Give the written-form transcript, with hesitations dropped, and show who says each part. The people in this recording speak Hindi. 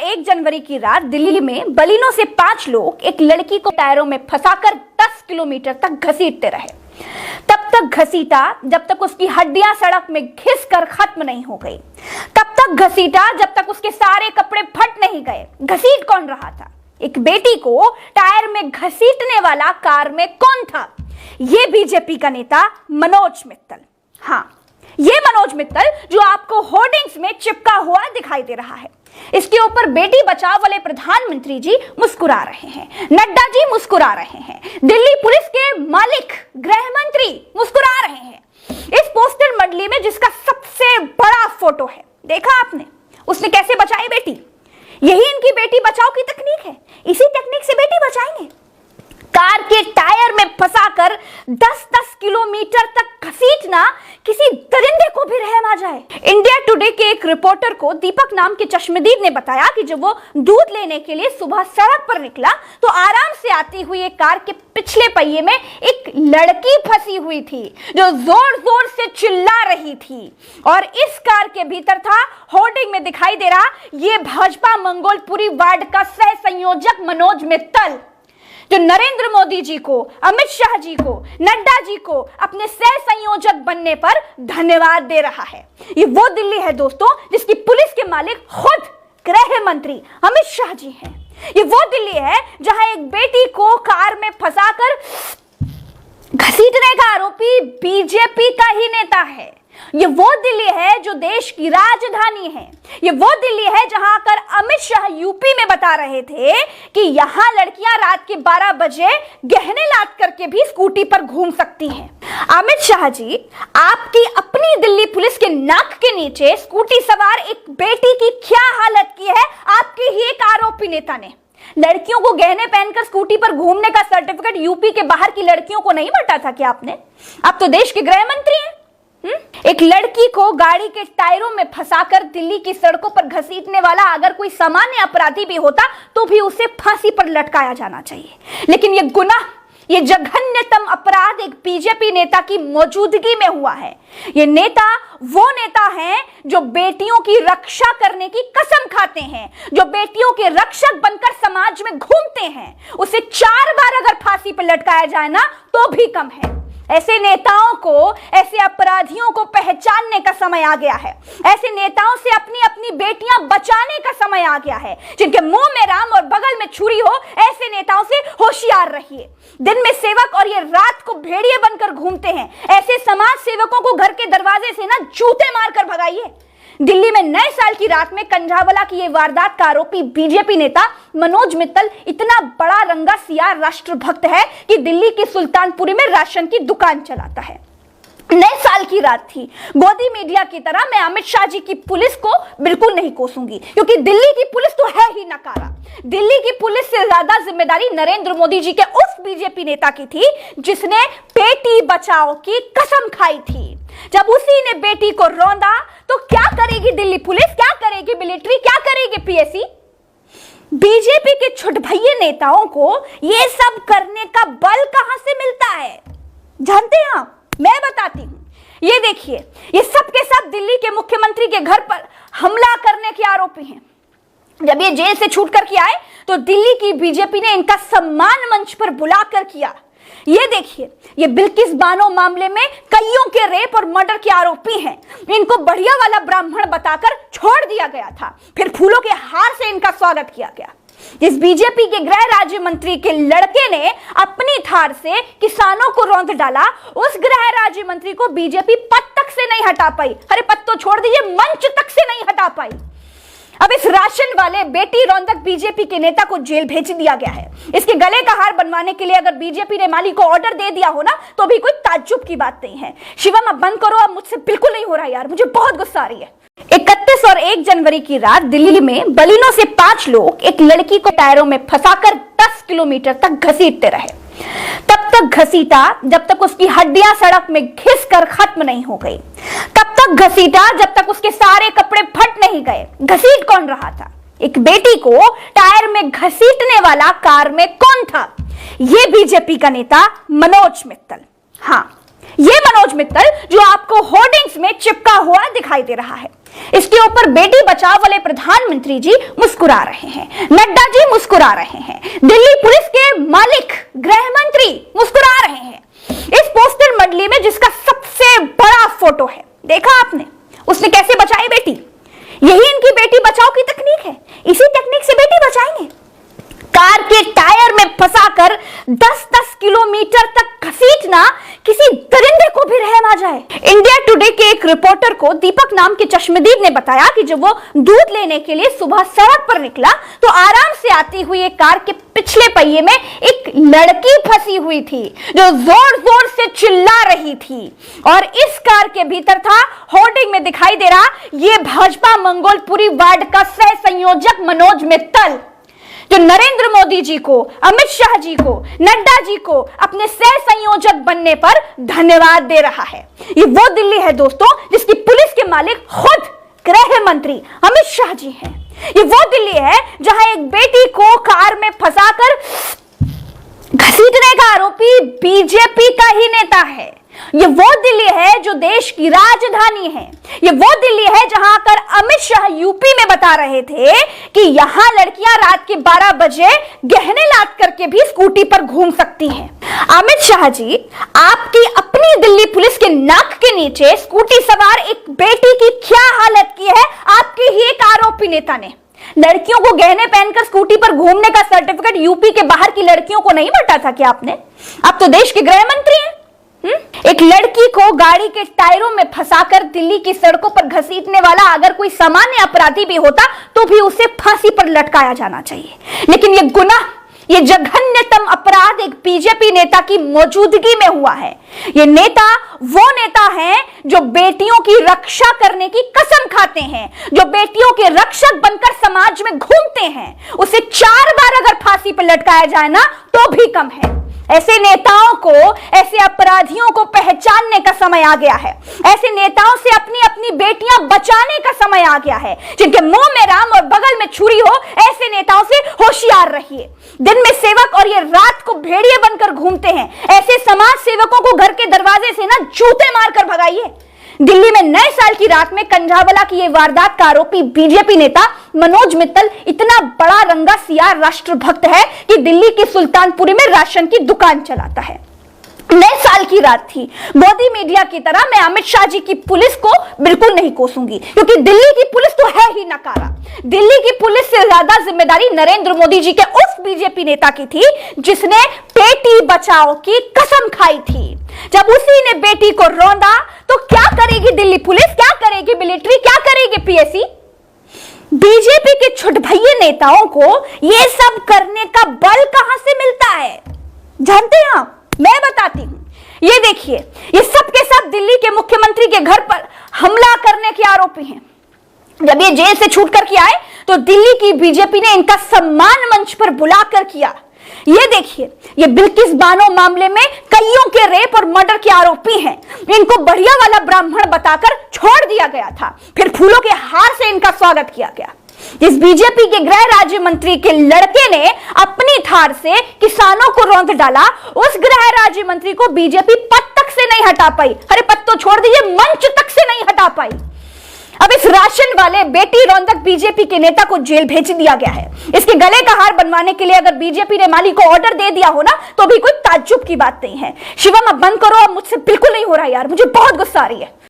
Speaker 1: 1 जनवरी की रात दिल्ली में बलिनो से 5 लोग एक लड़की को टायरों में फंसाकर 10 किलोमीटर तक घसीटते रहे। तब तक घसीटा जब तक उसकी हड्डियां सड़क में घिसकर खत्म नहीं हो गई। तब तक घसीटा जब तक उसके सारे कपड़े फट नहीं गए। घसीट कौन रहा था? एक बेटी को टायर में घसीटने वाला कार में कौन था? ये बीजेपी का नेता मनोज मित्तल। हाँ, ये मनोज मित्तल जो आपको होर्डिंग्स में चिपका हुआ दिखाई दे रहा है। इसके ऊपर बेटी बचाओ वाले प्रधानमंत्री जी मुस्कुरा रहे हैं, नड्डा जी मुस्कुरा रहे हैं, दिल्ली पुलिस के मालिक गृह मंत्री मुस्कुरा रहे हैं। इस पोस्टर मंडली में जिसका सबसे बड़ा फोटो है, देखा आपने उसने कैसे बचाई बेटी? यही इनकी बेटी बचाओ की तकनीक है। इसी टेक्निक से बेटी बचाएंगे। कार के टायर में फंसाकर 10-10 किलोमीटर तक घसीटना किसी दरिंदे को भी रहम आ जाए। इंडिया टुडे के एक रिपोर्टर को दीपक नाम के चश्मदीद ने बताया कि जब वो दूध लेने के लिए सुबह सड़क पर निकला तो आराम से आती हुई एक कार के पिछले पहिए में एक लड़की फंसी हुई थी जो जोर जोर से चिल्ला रही थी। और इस कार के भीतर था, होर्डिंग में दिखाई दे रहा, ये भाजपा मंगोलपुरी वार्ड का सह संयोजक मनोज मित्तल, जो नरेंद्र मोदी जी को, अमित शाह जी को, नड्डा जी को अपने सह संयोजक बनने पर धन्यवाद दे रहा है। ये वो दिल्ली है दोस्तों जिसकी पुलिस के मालिक खुद गृह मंत्री अमित शाह जी हैं। ये वो दिल्ली है जहां एक बेटी को कार में फंसाकर घसीटने का आरोपी बीजेपी का ही नेता है। ये वो दिल्ली है जो देश की राजधानी है। ये वो दिल्ली है जहां आकर अमित शाह यूपी में बता रहे थे कि यहां लड़कियां रात के 12 बजे गहने लाद करके भी स्कूटी पर घूम सकती हैं। अमित शाह जी, आपकी अपनी दिल्ली पुलिस के नाक के नीचे स्कूटी सवार एक बेटी की क्या हालत की है आपके ही एक आरोपी नेता ने। लड़कियों को गहने पहनकर स्कूटी पर घूमने का सर्टिफिकेट यूपी के बाहर की लड़कियों को नहीं बांटा था क्या आपने? आप तो देश के गृह मंत्री हैं। एक लड़की को गाड़ी के टायरों में फंसाकर दिल्ली की सड़कों पर घसीटने वाला अगर कोई सामान्य अपराधी भी होता तो भी उसे फांसी पर लटकाया जाना चाहिए। लेकिन यह गुनाह, ये जघन्यतम अपराध एक बीजेपी नेता की मौजूदगी में हुआ है। ये नेता वो नेता हैं जो बेटियों की रक्षा करने की कसम खाते हैं, जो बेटियों के रक्षक बनकर समाज में घूमते हैं। उसे 4 बार अगर फांसी पर लटकाया जाए ना तो भी कम है। ऐसे नेताओं को, ऐसे अपराधियों को पहचानने का समय आ गया है। ऐसे नेताओं से अपनी अपनी बेटियां बचाने का समय आ गया है। जिनके मुंह में राम और बगल में छुरी हो, ऐसे नेताओं से होशियार रहिए। दिन में सेवक और ये रात को भेड़िए बनकर घूमते हैं। ऐसे समाज सेवकों को घर के दरवाजे से ना जूते मारकर भगाइए। दिल्ली में नए साल की रात में कंझावला की ये वारदात का आरोपी बीजेपी नेता मनोज मित्तल इतना बड़ा रंगा सियार राष्ट्रभक्त है कि दिल्ली की सुल्तानपुरी में राशन की दुकान चलाता है। नए साल की रात थी। गोदी मीडिया की तरह मैं अमित शाह जी की पुलिस को बिल्कुल नहीं कोसूंगी, क्योंकि दिल्ली की पुलिस तो है ही नकारा। दिल्ली की पुलिस से ज्यादा जिम्मेदारी नरेंद्र मोदी जी के उस बीजेपी नेता की थी जिसने बेटी बचाओ की कसम खाई थी। जब उसी ने बेटी को रौंदा तो क्या करेगी दिल्ली पुलिस, क्या करेगी मिलिट्री, क्या करेगी पीएसी? बीजेपी के छुटभैये नेताओं को यह सब करने का बल कहां से मिलता है जानते हैं आप? मैं बताती हूं। ये देखिए, ये सब के सब दिल्ली के मुख्यमंत्री के घर पर हमला करने के आरोपी हैं। जब ये जेल से छूट कर के आए तो दिल्ली की बीजेपी ने इनका सम्मान मंच पर बुलाकर किया। ये देखिए, ये बिल्किस बानो मामले में कईयों के रेप और मर्डर के आरोपी हैं। इनको बढ़िया वाला ब्राह्मण बताकर छोड़ दिया गया था, फिर फूलों के हार से इनका स्वागत किया गया। जिस बीजेपी के गृह राज्य मंत्री के लड़के ने अपनी थार से किसानों को रौंद डाला, उस गृह राज्य मंत्री को बीजेपी पद तक से नहीं हटा पाई। अरे पद तो छोड़ दीजिए, मंच तक से नहीं हटा पाई। अब इस राशन वाले बेटी रौंदक बीजेपी के नेता को जेल भेज दिया गया है। इसके गले का हार बनवाने के लिए अगर बीजेपी ने माली को ऑर्डर दे दिया हो ना तो भी कोई ताज्जुब की बात नहीं है। शिवम अब बंद करो, अब मुझसे बिल्कुल नहीं हो रहा यार, मुझे बहुत गुस्सा आ रही है। 31 और 1 जनवरी की रात दिल्ली में बलिनो से 5 लोग एक लड़की को टायरों में फंसाकर 10 किलोमीटर तक घसीटते रहे। तब तक घसीटा जब तक उसकी हड्डियां सड़क में घिसकर खत्म नहीं हो गई। तब तक घसीटा जब तक उसके सारे कपड़े फट नहीं गए। घसीट कौन रहा था? एक बेटी को टायर में घसीटने वाला कार में कौन था? यह बीजेपी का नेता मनोज मित्तल। हाँ, ये मनोज मित्तल जो आपको होर्डिंग्स में चिपका हुआ दिखाई दे रहा है। इसके ऊपर बेटी बचाओ वाले प्रधानमंत्री जी मुस्कुरा रहे हैं, नड्डा जी मुस्कुरा रहे हैं, दिल्ली पुलिस के मालिक गृह मंत्री मुस्कुरा रहे हैं। इस पोस्टर मंडली में जिसका सबसे बड़ा फोटो है, देखा आपने उसने कैसे बचाई बेटी। यही इनकी बेटी बचाओ की तकनीक है, इसी तकनीक से बेटी बचाएंगे। कार के टायर में फंसाकर 10-10 किलोमीटर तक घसीटना किसी दरिंदे को भी रहम आ जाए। इंडिया टुडे के एक रिपोर्टर को दीपक नाम के चश्मदीद ने बताया कि जब वो दूध लेने के लिए सुबह सड़क पर निकला तो आराम से आती हुई एक कार के पिछले पहिए में एक लड़की फंसी हुई थी जो जोर जोर से चिल्ला रही थी। और इस कार के भीतर था, होर्डिंग में दिखाई दे रहा, ये भाजपा मंगोलपुरी वार्ड का सह संयोजक मनोज मित्तल, जो नरेंद्र मोदी जी को, अमित शाह जी को, नड्डा जी को अपने सह संयोजक बनने पर धन्यवाद दे रहा है। ये वो दिल्ली है दोस्तों जिसकी पुलिस के मालिक खुद गृह मंत्री अमित शाह जी हैं। ये वो दिल्ली है जहां एक बेटी को कार में फंसाकर घसीटने का आरोपी बीजेपी का ही नेता है। ये वो दिल्ली है जो देश की राजधानी है। ये वो दिल्ली है जहां आकर अमित शाह यूपी में बता रहे थे कि यहां लड़कियां रात के 12 बजे गहने लाद करके भी स्कूटी पर घूम सकती हैं। अमित शाह जी, आपकी अपनी दिल्ली पुलिस के नाक के नीचे स्कूटी सवार एक बेटी की क्या हालत की है आपके ही एक आरोपी नेता ने। लड़कियों को गहने पहनकर स्कूटी पर घूमने का सर्टिफिकेट यूपी के बाहर की लड़कियों को नहीं बांटा था क्या आपने? आप तो देश के गृह मंत्री हैं। एक लड़की को गाड़ी के टायरों में फंसाकर दिल्ली की सड़कों पर घसीटने वाला अगर कोई सामान्य अपराधी भी होता तो भी उसे फांसी पर लटकाया जाना चाहिए। लेकिन यह गुनाह, ये जघन्यतम अपराध एक बीजेपी नेता की मौजूदगी में हुआ है। ये नेता वो नेता है जो बेटियों की रक्षा करने की कसम खाते हैं, जो बेटियों के रक्षक बनकर समाज में घूमते हैं। उसे 4 बार अगर फांसी पर लटकाया जाए ना तो भी कम है। ऐसे नेताओं को, ऐसे अपराधियों को पहचानने का समय आ गया है। ऐसे नेताओं से अपनी अपनी बेटियां बचाने का समय आ गया है। जिनके मुंह में राम और बगल में छुरी हो, ऐसे नेताओं से होशियार रहिए। दिन में सेवक और ये रात को भेड़िए बनकर घूमते हैं। ऐसे समाज सेवकों को घर के दरवाजे से ना जूते मारकर भगाइए। दिल्ली में नए साल की रात में कंझावला की यह वारदात का आरोपी बीजेपी नेता मनोज मित्तल इतना बड़ा रंगा सियार राष्ट्रभक्त है कि दिल्ली की सुल्तानपुरी में राशन की दुकान चलाता है। नए साल की रात थी। मोदी मीडिया की तरह मैं अमित शाह जी की पुलिस को बिल्कुल नहीं कोसूंगी, क्योंकि दिल्ली की पुलिस तो है ही नकारा। दिल्ली की पुलिस से ज्यादा जिम्मेदारी नरेंद्र मोदी जी के उस बीजेपी नेता की थी जिसने बेटी बचाओ की कसम खाई थी। जब उसी ने बेटी को रौंदा तो क्या करेगी दिल्ली पुलिस, क्या करेगी मिलिट्री, क्या करेगी पीएसी? बीजेपी के छुटभैये नेताओं को यह सब करने का बल कहां से मिलता है जानते हैं आप? मैं बताती हूं। ये देखिए, ये सब के सब दिल्ली के मुख्यमंत्री के घर पर हमला करने के आरोपी हैं। जब ये जेल से छूट कर के आए तो दिल्ली की बीजेपी ने इनका सम्मान मंच पर बुलाकर किया। ये देखिए, ये बिल्किस बानो मामले में कईयों के रेप और मर्डर के आरोपी हैं। इनको बढ़िया वाला ब्राह्मण बताकर छोड़ दिया गया था, फिर फूलों के हार से इनका स्वागत किया गया। इस बीजेपी के गृह राज्य मंत्री के लड़के ने अपनी थार से किसानों को रौंद डाला। उस गृह राज्य मंत्री को बीजेपी पद तक से नहीं हटा पाई। अरे पद तो छोड़ दीजिए, मंच तक से नहीं हटा पाई। अब इस राशन वाले बेटी रौंदक बीजेपी के नेता को जेल भेज दिया गया है। इसके गले का हार बनवाने के लिए अगर बीजेपी ने माली को ऑर्डर दे दिया हो ना तो भी कोई ताज्जुब की बात नहीं है। शिवम अब बंद करो, अब मुझसे बिल्कुल नहीं हो रहा यार, मुझे बहुत गुस्सा आ रही है।